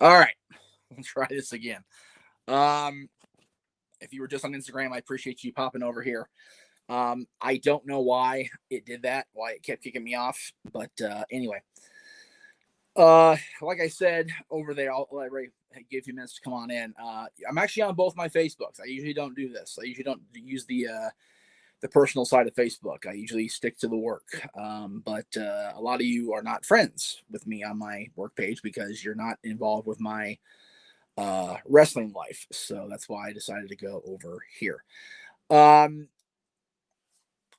All right, let's try this again. Um, if you were just on Instagram, I appreciate you popping over here. I don't know why it did that, why it kept kicking me off, but anyway. Like I said over there, I'll let Ray give you a few minutes to come on in. I'm actually on both my Facebooks. I usually don't do this. I usually don't use the personal side of Facebook. I usually stick to the work. But a lot of you are not friends with me on my work page because you're not involved with my wrestling life. So that's why I decided to go over here. Um,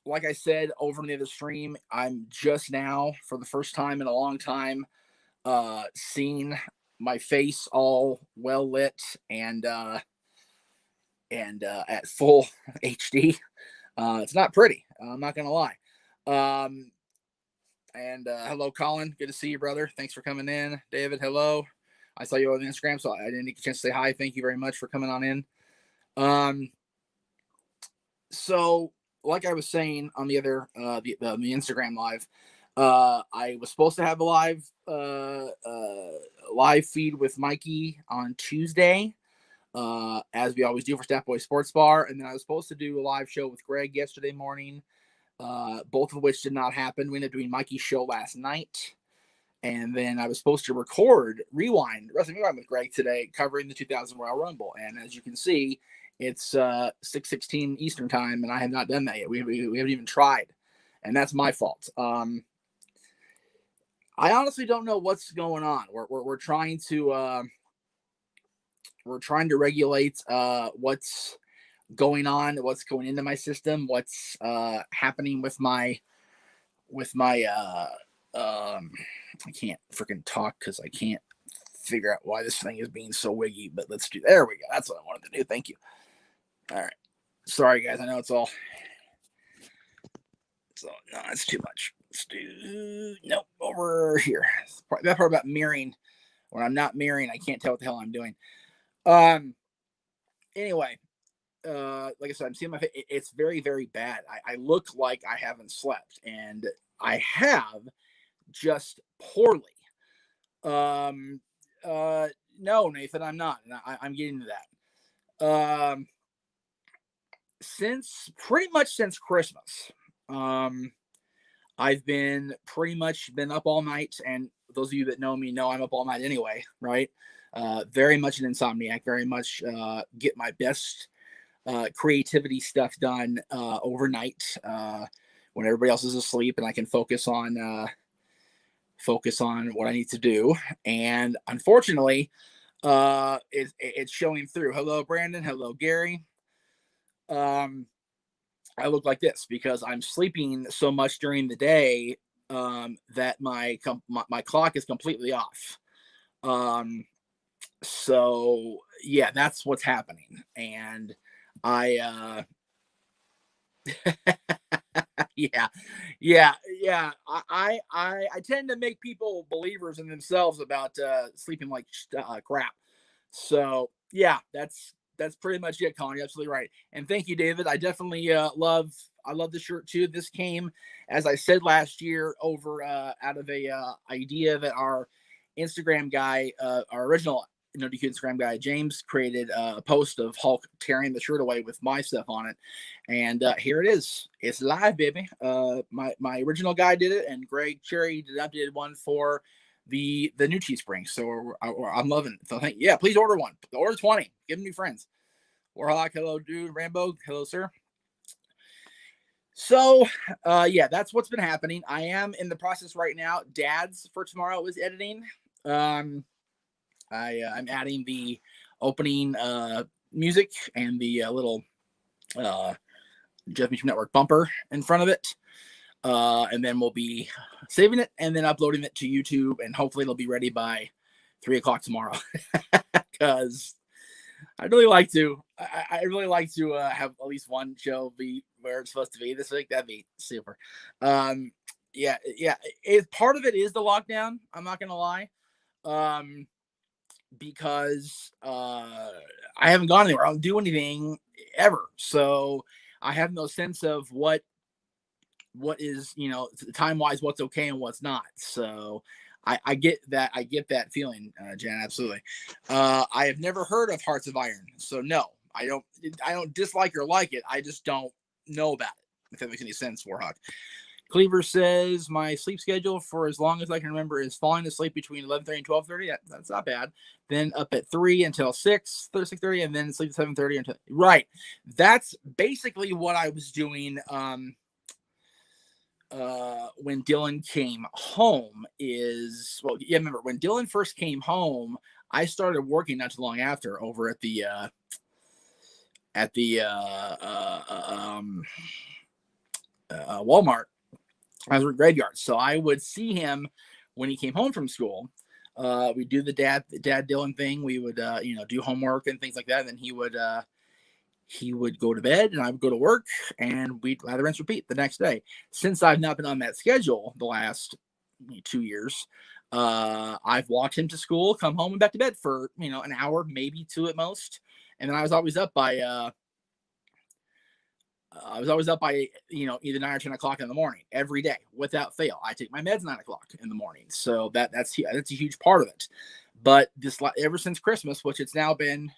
like I said over in the other stream, I'm just now, for the first time in a long time, seeing my face all well lit and at full HD. It's not pretty. I'm not gonna lie. Um, and hello, Colin. Good to see you, brother. Thanks for coming in. David, hello. I saw you on Instagram, so I didn't get a chance to say hi. Thank you very much for coming on in. Um, so like I was saying on the other the Instagram live, I was supposed to have a live feed with Mikey on Tuesday, as we always do for Staff Boy Sports Bar, and then I was supposed to do a live show with Greg yesterday morning, both of which did not happen. We ended up doing Mikey's show last night, and then I was supposed to record Wrestling Rewind with Greg today, covering the 2000 Royal Rumble, and as you can see, it's 6:16 Eastern time, and I have not done that yet. We haven't even tried, and that's my fault. I honestly don't know what's going on. We're trying to regulate what's going on, what's going into my system, what's happening with my I can't freaking talk because I can't figure out why this thing is being so wiggy, but there we go. That's what I wanted to do. Thank you. All right. Sorry guys, I know it's all so no, it's too much. Let's do over here. That part about mirroring. When I'm not mirroring, I can't tell what the hell I'm doing. Anyway, like I said, I'm seeing my face. It's very, very bad. I look like I haven't slept, and I have, just poorly. No, Nathan, I'm not. I'm getting to that. Pretty much since Christmas, I've been up all night, and those of you that know me know I'm up all night anyway, right? Very much an insomniac, very much get my best creativity stuff done overnight when everybody else is asleep, and I can focus on what I need to do. And unfortunately, it's showing through. Hello, Brandon. Hello, Gary. I look like this because I'm sleeping so much during the day that my clock is completely off. So yeah, that's what's happening, and I yeah. I tend to make people believers in themselves about sleeping like crap. So yeah, that's pretty much it, Colin. You're absolutely right. And thank you, David. I definitely love the shirt too. This came, as I said last year, over out of a idea that our Instagram guy, our original DQ Instagram guy, James, created a post of Hulk tearing the shirt away with my stuff on it. And here it is. It's live, baby. My original guy did it, and Greg Cherry did one for the new Teespring. So I'm loving it. So please order one. Order 20. Give them to friends. Warhawk, hello, dude. Rambo, hello, sir. So, that's what's been happening. I am in the process right now. Dad's for tomorrow is editing. I'm adding the opening music and the little Jeff Beacham Network bumper in front of it. And then we'll be saving it and then uploading it to YouTube, and hopefully it'll be ready by 3:00 tomorrow. Because I really like to have at least one show be where it's supposed to be this week. That'd be super. Part of it is the lockdown. I'm not gonna lie. Because I haven't gone anywhere. I don't do anything ever. So I have no sense of what is, time-wise, what's okay and what's not. So I get that. I get that feeling, Jen. Absolutely. I have never heard of Hearts of Iron, so no, I don't. I don't dislike or like it. I just don't know about it. If that makes any sense, Warhawk. Cleaver says my sleep schedule for as long as I can remember is falling asleep between 11:30 and 12:30. That's not bad. Then up at 3 until 6:30, and then sleep at 7:30 until right. That's basically what I was doing. When Dylan came home remember when Dylan first came home, I started working not too long after over at the Walmart. I was at graveyard, so I would see him when he came home from school. We do the dad Dylan thing. We would do homework and things like that. And then he would go to bed and I would go to work and we'd lather, rinse, repeat the next day. Since I've not been on that schedule the last 2 years, I've walked him to school, come home and back to bed for, an hour, maybe 2 at most. And then I was always up by, either 9 or 10 o'clock in the morning every day without fail. I take my meds 9 o'clock in the morning. So that's a huge part of it. But ever since Christmas, which it's now been,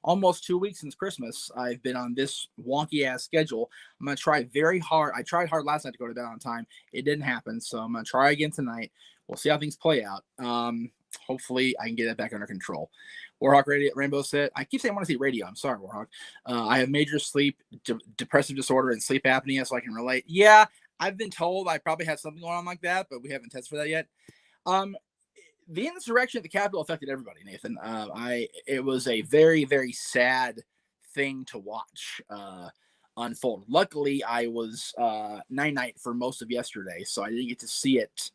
almost 2 weeks since Christmas, I've been on this wonky ass schedule. I'm going to try very hard. I tried hard last night to go to bed on time. It didn't happen. So I'm going to try again tonight. We'll see how things play out. Hopefully I can get it back under control. Warhawk Radio Rainbow said, I keep saying I want to see radio. I'm sorry, Warhawk. I have major sleep depressive disorder and sleep apnea, so I can relate. Yeah, I've been told I probably have something going on like that, but we haven't tested for that yet. The insurrection at the Capitol affected everybody, Nathan. It was a very, very sad thing to watch unfold. Luckily, I was night for most of yesterday, so I didn't get to see it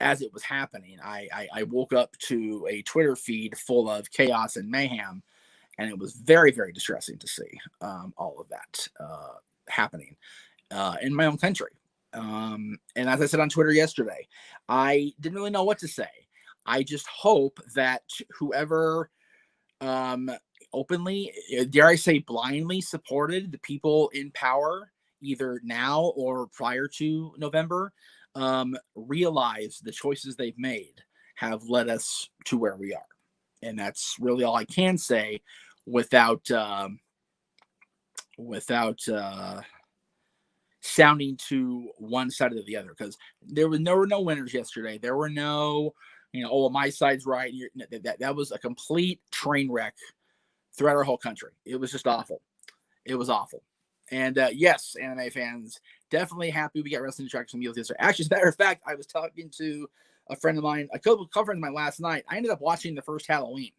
as it was happening. I woke up to a Twitter feed full of chaos and mayhem, and it was very, very distressing to see all of that happening in my own country. And as I said on Twitter yesterday, I didn't really know what to say. I just hope that whoever openly, dare I say blindly, supported the people in power, either now or prior to November, realize the choices they've made have led us to where we are. And that's really all I can say without sounding to one side or the other, because there were no winners yesterday. There were no, my side's right. That was a complete train wreck throughout our whole country. It was just awful. It was awful. And yes, anime fans, definitely happy we got Wrestling Attraction Meals yesterday. Actually, as a matter of fact, I was talking to a friend of mine, a couple friends of mine last night. I ended up watching the first Halloween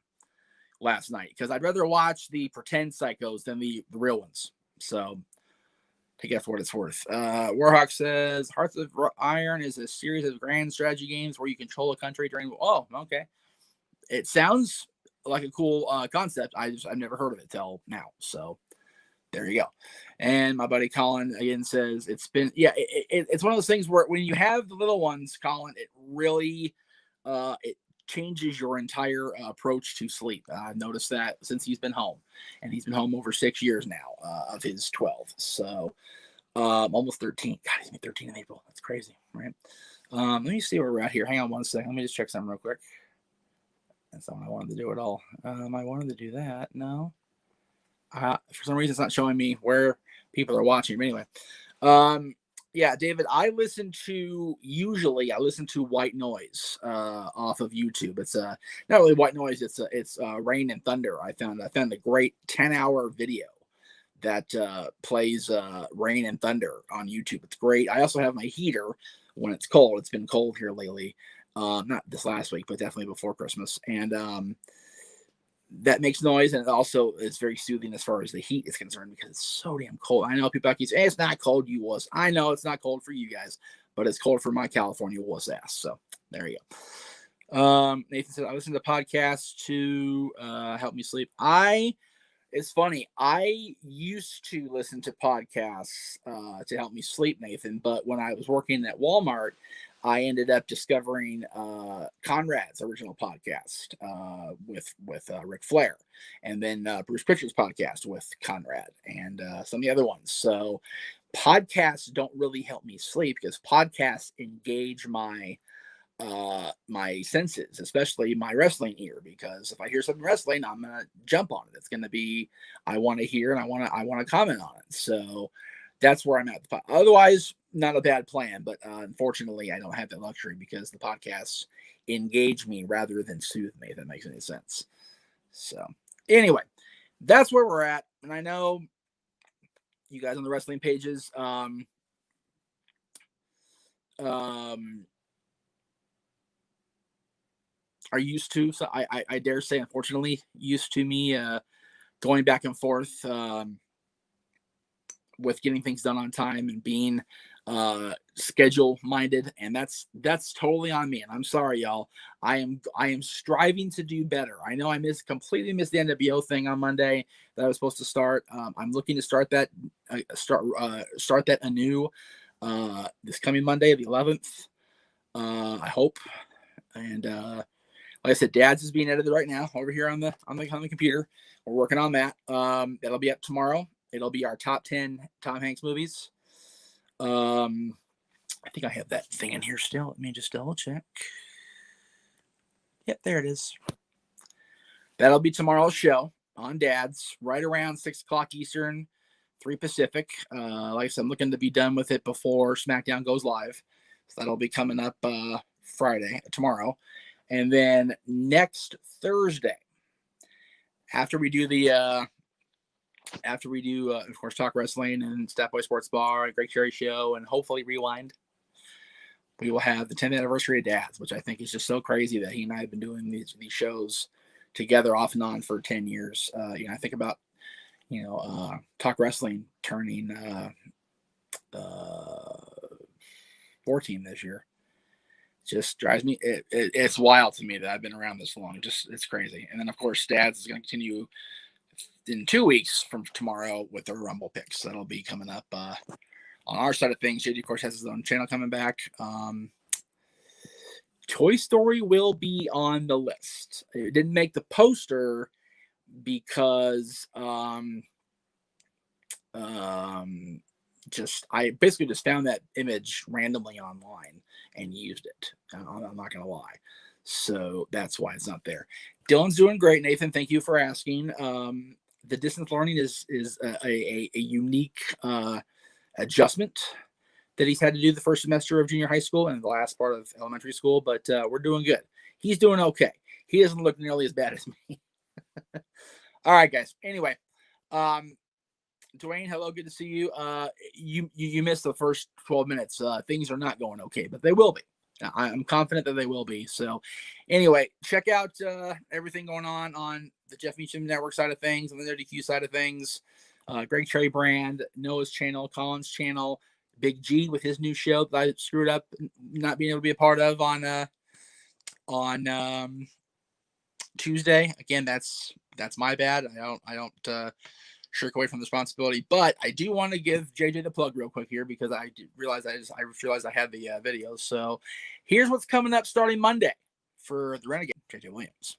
last night because I'd rather watch the pretend psychos than the real ones. So take it for what it's worth. Warhawk says Hearts of Iron is a series of grand strategy games where you control a country during. Oh, okay. It sounds like a cool concept. I've never heard of it till now. So there you go. And my buddy Colin again says it's one of those things where when you have the little ones, Colin, it really it changes your entire approach to sleep. I've noticed that since he's been home, and he's been home over 6 years now of his 12. So almost 13. God, he's been 13 in April. That's crazy, right? Let me see where we're at here. Hang on one second. Let me just check something real quick. That's not what I wanted to do at all. I wanted to do that. No. For some reason, it's not showing me where people are watching. But anyway, yeah, David, I listen to White Noise off of YouTube. It's not really White Noise. It's Rain and Thunder. I found a great 10-hour video that plays Rain and Thunder on YouTube. It's great. I also have my heater when it's cold. It's been cold here lately. Not this last week, but definitely before Christmas. And that makes noise, and it also is very soothing as far as the heat is concerned because it's so damn cold. I know people keep saying, hey, it's not cold, you wuss. I know it's not cold for you guys, but it's cold for my California wuss ass. So there you go. Nathan said, I listen to podcasts to help me sleep. I It's funny. I used to listen to podcasts to help me sleep, Nathan. But when I was working at Walmart, I ended up discovering Conrad's original podcast with Ric Flair, and then Bruce Pritchard's podcast with Conrad, and some of the other ones. So podcasts don't really help me sleep because podcasts engage my senses, especially my wrestling ear, because if I hear something wrestling, I'm gonna jump on it. It's gonna be I want to hear and I want to comment on it. So that's where I'm at. Otherwise, not a bad plan, but unfortunately, I don't have that luxury because the podcasts engage me rather than soothe me. If that makes any sense. So anyway, that's where we're at, and I know you guys on the wrestling pages. Are used to, so I dare say, unfortunately, used to me going back and forth with getting things done on time and being schedule minded, and that's totally on me. And I'm sorry, y'all. I am striving to do better. I know I completely missed the NWO thing on Monday that I was supposed to start. I'm looking to start that anew this coming Monday, the 11th. I hope. And like I said, Dad's is being edited right now over here on the computer. We're working on that. That'll be up tomorrow. It'll be our top 10 Tom Hanks movies. I think I have that thing in here still. Let me just double check. Yep, there it is. That'll be tomorrow's show on Dad's, right around 6 o'clock Eastern, 3 Pacific. Like I said, I'm looking to be done with it before SmackDown goes live. So that'll be coming up tomorrow. And then next Thursday, after we do of course, Talk Wrestling and Stat Boy Sports Bar and Greg Cherry Show and hopefully Rewind, we will have the 10th anniversary of Dad's, which I think is just so crazy that he and I have been doing these shows together off and on for 10 years. I think about, Talk Wrestling turning 14 this year. Just drives me. It's wild to me that I've been around this long. It's crazy. And then of course, Dad's is going to continue in 2 weeks from tomorrow with the Rumble picks. That'll be coming up on our side of things. JD of course has his own channel coming back. Toy Story will be on the list. It didn't make the poster because I basically just found that image randomly online and used it. I'm not gonna lie, so that's why it's not there. Dylan's doing great, Nathan. Thank you for asking. The distance learning is a unique adjustment that he's had to do the first semester of junior high school and the last part of elementary school, but we're doing good. He's doing okay. He doesn't look nearly as bad as me. All right, guys. Anyway, Dwayne, hello, good to see you. You missed the first 12 minutes. Things are not going okay, but they will be. I'm confident that they will be. So anyway, check out everything going on the Jeff Meacham Network side of things, on the NWQ side of things. Greg Cherry Brand, Noah's channel, Colin's channel, Big G with his new show that I screwed up not being able to be a part of on Tuesday. Again, that's my bad. I don't shirk away from the responsibility, but I do want to give JJ the plug real quick here because I realized I had the videos. So here's what's coming up starting Monday for the Renegade, JJ Williams.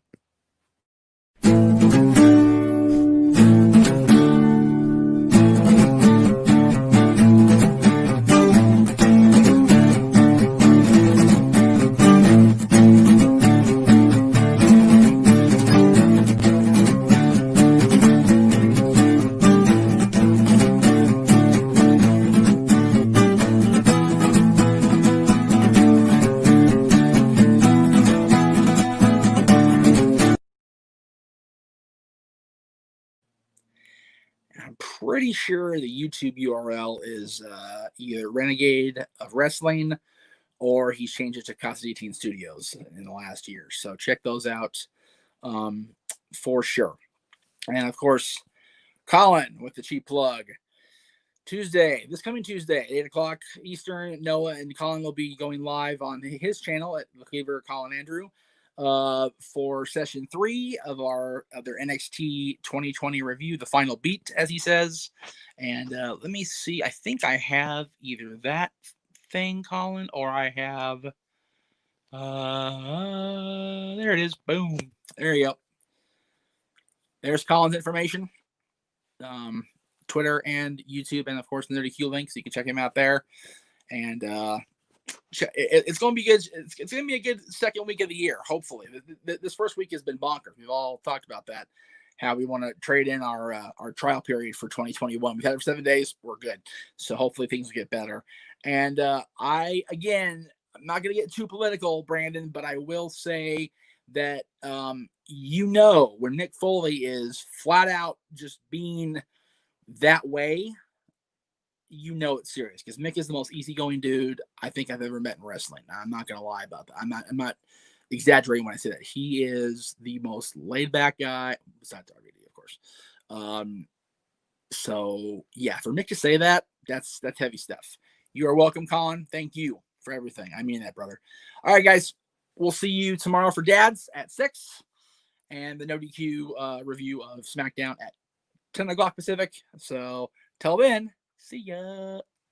Pretty sure the YouTube URL is either Renegade of Wrestling or he's changed it to Casa D Teen Studios in the last year. So check those out for sure. And of course, Colin with the cheap plug. This coming Tuesday, 8 o'clock Eastern, Noah and Colin will be going live on his channel at The Cleaver Colin Andrew. for session 3 of their NXT 2020 review, the final beat, as he says. And let me see. I think I have either that thing, Colin, or I have. There it is. Boom. There you go. There's Colin's information. Twitter and YouTube, and of course the Nerdy Q link, so you can check him out there. And it's going to be good. It's going to be a good second week of the year. Hopefully, this first week has been bonkers. We've all talked about that, how we want to trade in our trial period for 2021. We had it for 7 days. We're good. So hopefully things will get better. And I'm not going to get too political, Brandon, but I will say that when Mick Foley is flat out just being that way, it's serious, because Mick is the most easygoing dude I think I've ever met in wrestling. I'm not gonna lie about that. I'm not exaggerating when I say that. He is the most laid back guy, besides RVD, of course. So yeah, for Mick to say that, that's heavy stuff. You are welcome, Colin. Thank you for everything. I mean that, brother. All right, guys, we'll see you tomorrow for Dads at 6, and the No DQ review of SmackDown at 10 o'clock Pacific. So till then, see ya.